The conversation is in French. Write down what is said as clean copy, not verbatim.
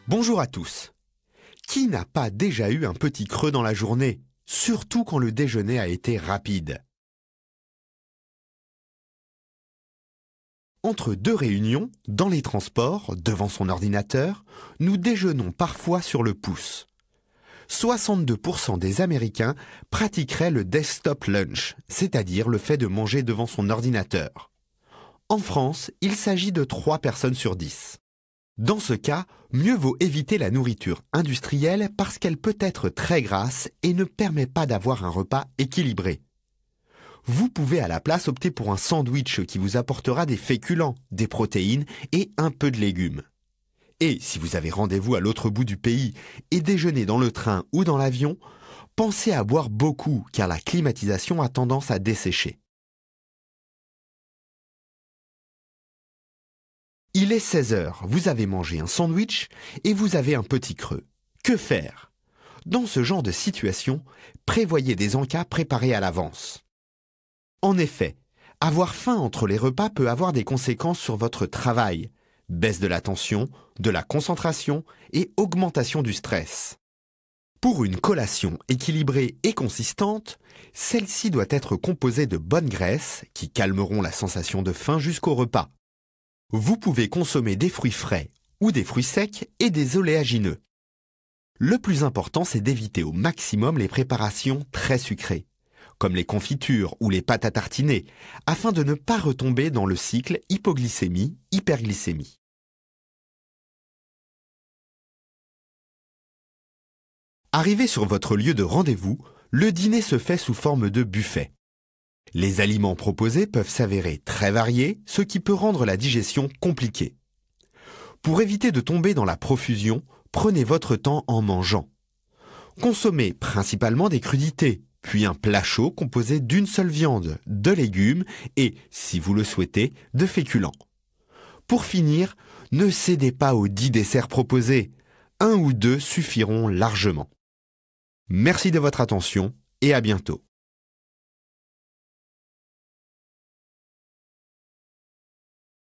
Bonjour à tous. Qui n'a pas déjà eu un petit creux dans la journée, surtout quand le déjeuner a été rapide? Entre deux réunions, dans les transports, devant son ordinateur, nous déjeunons parfois sur le pouce. 62% des Américains pratiqueraient le desktop lunch, c'est-à-dire le fait de manger devant son ordinateur. En France, il s'agit de 3 personnes sur 10. Dans ce cas, mieux vaut éviter la nourriture industrielle parce qu'elle peut être très grasse et ne permet pas d'avoir un repas équilibré. Vous pouvez à la place opter pour un sandwich qui vous apportera des féculents, des protéines et un peu de légumes. Et si vous avez rendez-vous à l'autre bout du pays et déjeunez dans le train ou dans l'avion, pensez à boire beaucoup car la climatisation a tendance à dessécher. Il est 16 heures, vous avez mangé un sandwich et vous avez un petit creux. Que faire? Dans ce genre de situation, prévoyez des encas préparés à l'avance. En effet, avoir faim entre les repas peut avoir des conséquences sur votre travail, baisse de l'attention, de la concentration et augmentation du stress. Pour une collation équilibrée et consistante, celle-ci doit être composée de bonnes graisses qui calmeront la sensation de faim jusqu'au repas. Vous pouvez consommer des fruits frais ou des fruits secs et des oléagineux. Le plus important, c'est d'éviter au maximum les préparations très sucrées, comme les confitures ou les pâtes à tartiner, afin de ne pas retomber dans le cycle hypoglycémie-hyperglycémie. Arrivé sur votre lieu de rendez-vous, le dîner se fait sous forme de buffet. Les aliments proposés peuvent s'avérer très variés, ce qui peut rendre la digestion compliquée. Pour éviter de tomber dans la profusion, prenez votre temps en mangeant. Consommez principalement des crudités, puis un plat chaud composé d'une seule viande, de légumes et, si vous le souhaitez, de féculents. Pour finir, ne cédez pas aux 10 desserts proposés. 1 ou 2 suffiront largement. Merci de votre attention et à bientôt.